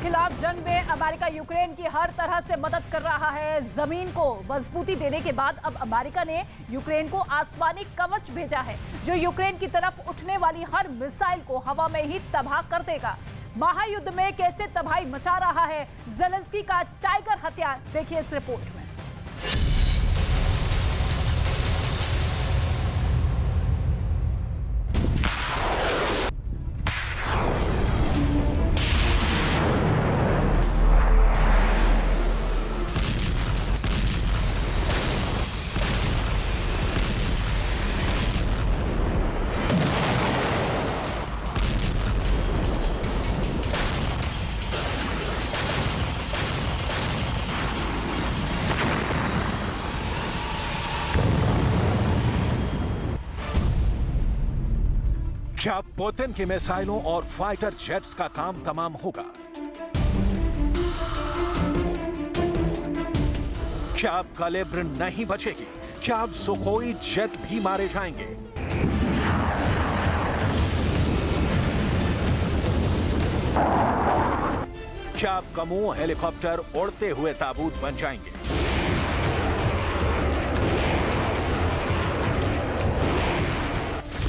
खिलाफ जंग में अमेरिका यूक्रेन की हर तरह से मदद कर रहा है। जमीन को मजबूती देने के बाद अब अमेरिका ने यूक्रेन को आसमानी कवच भेजा है, जो यूक्रेन की तरफ उठने वाली हर मिसाइल को हवा में ही तबाह कर देगा। महायुद्ध में कैसे तबाही मचा रहा है ज़ेलेंस्की का टाइगर हथियार, देखिए इस रिपोर्ट में। क्या पुतिन के मिसाइलों और फाइटर जेट्स का काम तमाम होगा? क्या अब कलिब्र नहीं बचेगी? क्या अब सुखोई जेट भी मारे जाएंगे? क्या अब कमू हेलीकॉप्टर उड़ते हुए ताबूत बन जाएंगे?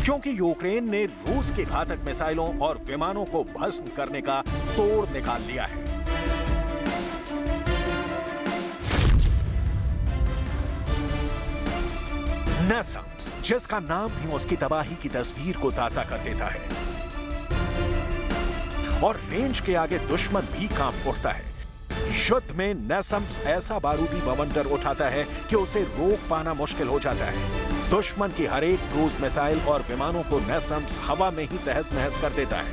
क्योंकि यूक्रेन ने रूस के घातक मिसाइलों और विमानों को भस्म करने का तोड़ निकाल लिया है। NASAMS, जिसका नाम भी उसकी तबाही की तस्वीर को ताजा कर देता है, और रेंज के आगे दुश्मन भी कांप उठता है। युद्ध में NASAMS ऐसा बारूदी बवंडर उठाता है कि उसे रोक पाना मुश्किल हो जाता है। दुश्मन की हर एक क्रूज मिसाइल और विमानों को NASAMS हवा में ही तहस नहस कर देता है।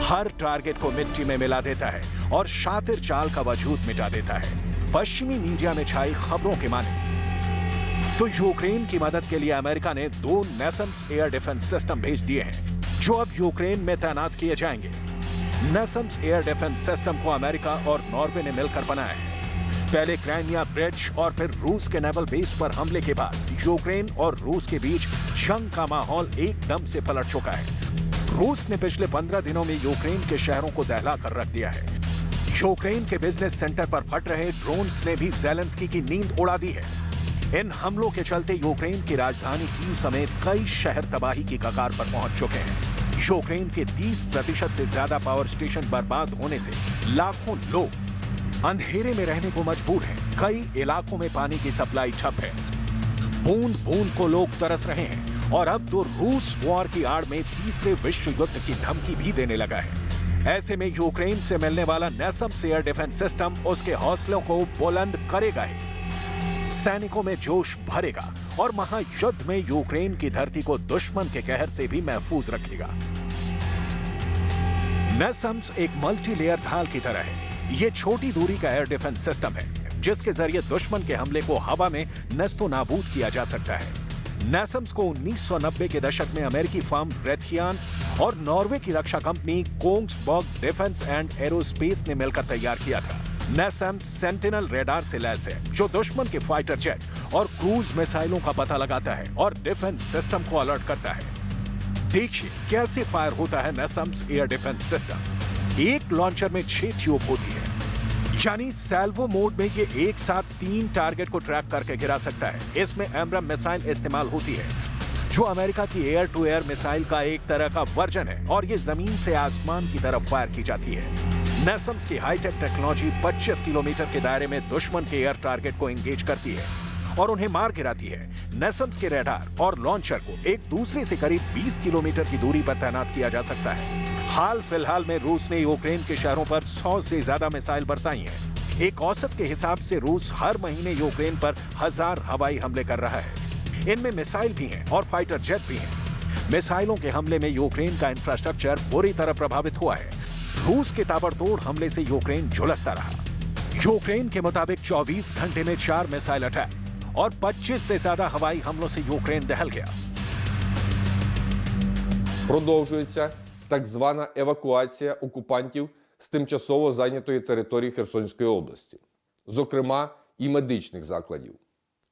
हर टारगेट को मिट्टी में मिला देता है और शातिर चाल का वजूद मिटा देता है। पश्चिमी मीडिया में छाई खबरों के माने तो यूक्रेन की मदद के लिए अमेरिका ने 2 NASAMS एयर डिफेंस सिस्टम भेज दिए हैं, जो अब यूक्रेन में तैनात किए जाएंगे। NASAMS एयर डिफेंस सिस्टम को अमेरिका और नॉर्वे ने मिलकर बनाया है। पहले क्राइमिया ब्रिज और फिर रूस के नेवल बेस पर हमले के बाद यूक्रेन और रूस के बीच जंग का माहौल एकदम से पलट चुका है। रूस ने पिछले 15 दिनों में यूक्रेन के शहरों को दहला कर रख दिया है। यूक्रेन के बिजनेस सेंटर पर फट रहे ड्रोन्स ने भी ज़ेलेंस्की की नींद उड़ा दी है। इन हमलों के चलते यूक्रेन की राजधानी कीव समेत कई शहर तबाही की कगार पर पहुंच चुके हैं। यूक्रेन के 30% से ज्यादा पावर स्टेशन बर्बाद होने से लाखों लोग अंधेरे में रहने को मजबूर हैं। कई इलाकों में पानी की सप्लाई ठप है। बूंद बूंद को लोग तरस रहे हैं और अब तो रूस वॉर की आड़ में तीसरे विश्व युद्ध की धमकी भी देने लगा है। ऐसे में यूक्रेन से मिलने वाला NASAMS एयर डिफेंस सिस्टम उसके हौसलों को बुलंद करेगा ही, सैनिकों में जोश भरेगा और महायुद्ध में यूक्रेन की धरती को दुश्मन के कहर से भी महफूज रखेगा। NASAMS एक मल्टी लेयर ढाल की तरह है। ये छोटी दूरी का एयर डिफेंस सिस्टम है, जिसके जरिए दुश्मन के हमले को हवा में नस्तो नाबूद किया जा सकता है। NASAMS को 1990 के दशक में अमेरिकी फर्म रेथियान और नॉर्वे की रक्षा company Kongsberg defence and aerospace ने मिलकर तैयार किया था। NASAMS सेंटिनल रेडार से लैस है, जो दुश्मन के फाइटर जेट और क्रूज मिसाइलों का पता लगाता है और डिफेंस सिस्टम को अलर्ट करता है। देखिए कैसे फायर होता है NASAMS एयर डिफेंस सिस्टम। एक लॉन्चर में 6 ट्यूब होती है, यानी सैल्वो मोड में ये एक साथ 3 टारगेट को ट्रैक करके गिरा सकता है। इसमें एम्ब्रम मिसाइल इस्तेमाल होती है, जो अमेरिका की एयर टू एयर मिसाइल का एक तरह का वर्जन है, और ये जमीन से आसमान की तरफ फायर की जाती है। NASAMS की हाईटेक टेक्नोलॉजी 25 किलोमीटर के दायरे में दुश्मन के एयर टारगेट को एंगेज करती है और उन्हें मार गिराती है। NASAMS के रडार और लॉन्चर को एक दूसरे से करीब 20 किलोमीटर की दूरी पर तैनात किया जा सकता है। हाल फिलहाल में रूस ने यूक्रेन के शहरों पर 100 से ज्यादा मिसाइल बरसाई हैं। एक औसत के हिसाब से रूस हर महीने यूक्रेन पर 1000 हवाई हमले कर रहा है। इनमें मिसाइल भी हैं और फाइटर जेट भी हैं। मिसाइलों के हमले में यूक्रेन का इंफ्रास्ट्रक्चर बुरी तरह प्रभावित हुआ है। रूस के ताबड़तोड़ हमले से यूक्रेन झुलसता रहा। यूक्रेन के मुताबिक 24 घंटे में 4 मिसाइल अटैक और 25 से ज्यादा हवाई हमलों से यूक्रेन दहल गया। Продовжується так звана евакуація окупантів з тимчасово зайнятої території Херсонської області, зокрема і медичних закладів.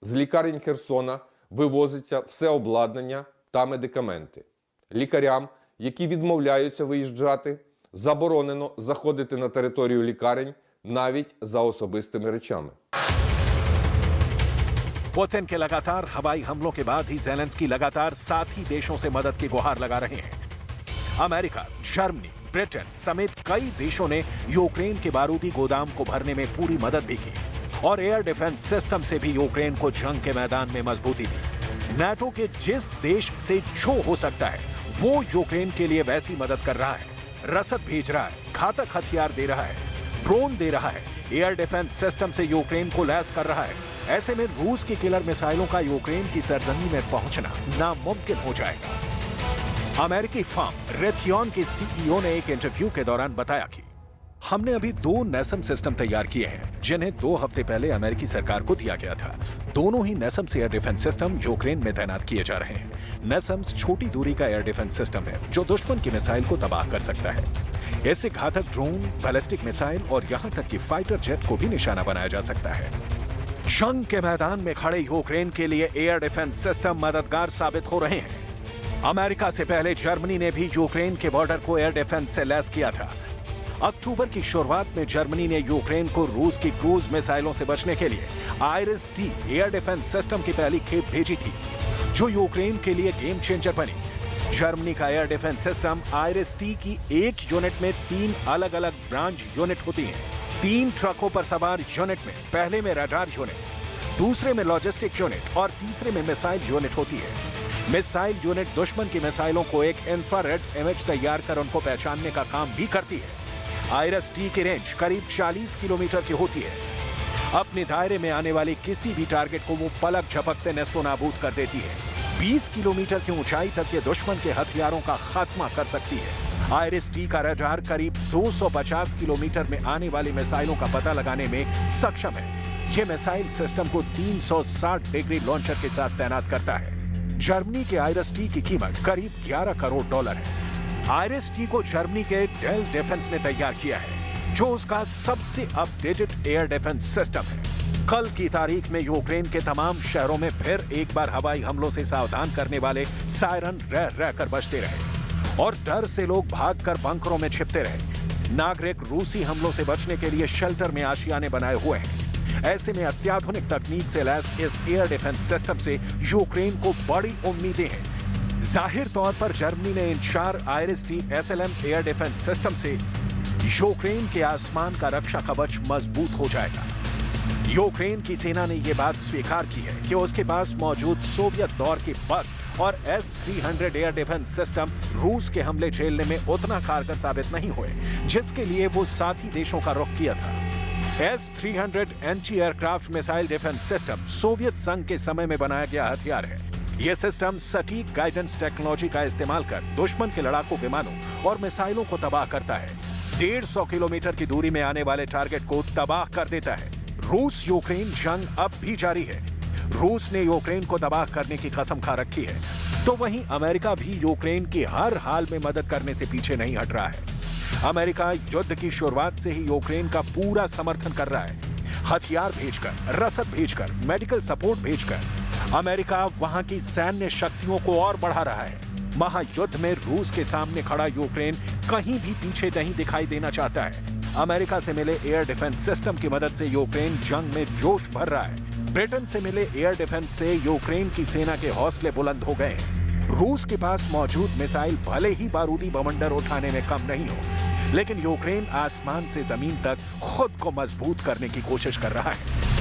З лікарень Херсона вивозиться все обладнання та медикаменти. Лікарям які відмовляються виїжджати, заборонено заходити на територію лікарень навіть за особистими речами. पुतिन के लगातार हवाई हमलों के बाद ही ज़ेलेंस्की लगातार साथी देशों से मदद की गुहार लगा रहे हैं। अमेरिका, जर्मनी, ब्रिटेन समेत कई देशों ने यूक्रेन के बारूदी गोदाम को भरने में पूरी मदद भी की और एयर डिफेंस सिस्टम से भी यूक्रेन को जंग के मैदान में मजबूती दी। नाटो के जिस देश से जो हो सकता है वो यूक्रेन के लिए वैसी मदद कर रहा है, रसद भेज रहा है, घातक हथियार दे रहा है, ड्रोन दे रहा है, एयर डिफेंस सिस्टम से यूक्रेन को लैस कर रहा है। ऐसे में रूस की किलर मिसाइलों का यूक्रेन की सरजमी में पहुंचना नामुमकिन हो जाएगा। अमेरिकी फर्म रेथियन के सीईओ ने एक इंटरव्यू के दौरान बताया कि हमने अभी 2 नेसम सिस्टम तैयार किए हैं जिन्हें 2 हफ्ते पहले अमेरिकी सरकार को दिया गया था। दोनों ही नेसम्स एयर डिफेंस सिस्टम यूक्रेन में तैनात किए जा रहे हैं। नेसम्स छोटी दूरी का एयर डिफेंस सिस्टम है जो दुश्मन की मिसाइल को तबाह कर सकता है। इससे घातक ड्रोन, बैलिस्टिक मिसाइल और यहां तक कि फाइटर जेट को भी निशाना बनाया जा सकता है। जंग के मैदान में खड़े यूक्रेन के लिए एयर डिफेंस सिस्टम मददगार साबित हो रहे हैं। अमेरिका से पहले जर्मनी ने भी यूक्रेन के बॉर्डर को एयर डिफेंस से लैस किया था। अक्टूबर की शुरुआत में जर्मनी ने यूक्रेन को रूस की क्रूज मिसाइलों से बचने के लिए आइरिस-T एयर डिफेंस सिस्टम की पहली खेप भेजी थी, जो यूक्रेन के लिए गेम चेंजर बनी। जर्मनी का एयर डिफेंस सिस्टम आइरिस-T की एक यूनिट में 3 अलग-अलग ब्रांच यूनिट होती हैं। 3 ट्रकों पर सवार यूनिट में पहले में रडार यूनिट, दूसरे में लॉजिस्टिक यूनिट और तीसरे में मिसाइल यूनिट होती है। मिसाइल यूनिट दुश्मन की मिसाइलों को एक इंफ्रारेड इमेज तैयार कर उनको पहचानने का काम भी करती है। आइरिस-T की रेंज करीब 40 किलोमीटर की होती है। अपने दायरे में आने वाली किसी भी टारगेट को वो पलक झपकते नेस्तो नाबूद कर देती है। 20 किलोमीटर की ऊंचाई तक ये दुश्मन के हथियारों का खात्मा कर सकती है। आइरिस-T का रडार करीब 250 किलोमीटर में आने वाली मिसाइलों का पता लगाने में सक्षम है। ये मिसाइल सिस्टम को 360 डिग्री लॉन्चर के साथ तैनात करता है। जर्मनी के आइरिस-T की कीमत करीब $11 करोड़ है। आइरिस-T को जर्मनी के डेल डिफेंस ने तैयार किया है, जो उसका सबसे अपडेटेड एयर डिफेंस सिस्टम है। कल की तारीख में यूक्रेन के तमाम शहरों में फिर एक बार हवाई हमलों से सावधान करने वाले सायरन रह रहकर बजते रहे और डर से लोग भागकर बंकरों में छिपते रहे। नागरिक रूसी हमलों से बचने के लिए शेल्टर में आशियाने बनाए हुए हैं। ऐसे में अत्याधुनिक तकनीक से लैस इस एयर डिफेंस सिस्टम से यूक्रेन को बड़ी उम्मीदें हैं। जाहिर तौर पर जर्मनी ने इन 4 आइरिस-T SLM एयर डिफेंस सिस्टम से यूक्रेन के आसमान का रक्षा कवच मजबूत हो जाएगा। यूक्रेन की सेना ने यह बात स्वीकार की है कि उसके पास मौजूद सोवियत दौर के बग और S-300 एयर डिफेंस सिस्टम रूस के हमले झेलने में उतना कारगर साबित नहीं हुए, जिसके लिए वो साथी देशों का रुख किया था। S-300 anti aircraft missile defence system Soviet संघ के समय में बनाया गया हथियार है। यह सिस्टम सटीक गाइडेंस टेक्नोलॉजी का इस्तेमाल कर दुश्मन के लड़ाकू विमानों और मिसाइलों को तबाह करता है। 150 किलोमीटर की दूरी में आने वाले टारगेट को तबाह कर देता है। रूस यूक्रेन जंग अब भी जारी है। रूस ने यूक्रेन को तबाह करने की कसम खा रखी है, तो वहीं अमेरिका भी यूक्रेन की हर हाल में मदद करने से पीछे नहीं हट रहा है। अमेरिका युद्ध की शुरुआत से ही यूक्रेन का पूरा समर्थन कर रहा है। हथियार भेजकर, रसद भेजकर, मेडिकल सपोर्ट भेजकर अमेरिका वहां की सैन्य शक्तियों को और बढ़ा रहा है। महायुद्ध में रूस के सामने खड़ा यूक्रेन कहीं भी पीछे नहीं दिखाई देना चाहता है। अमेरिका से मिले एयर डिफेंस सिस्टम की मदद से यूक्रेन जंग में जोश भर रहा है। ब्रिटेन से मिले एयर डिफेंस से यूक्रेन की सेना के हौसले बुलंद हो गए हैं। रूस के पास मौजूद मिसाइल भले ही बारूदी बवंडर उठाने में कम नहीं हो, लेकिन यूक्रेन आसमान से जमीन तक खुद को मजबूत करने की कोशिश कर रहा है।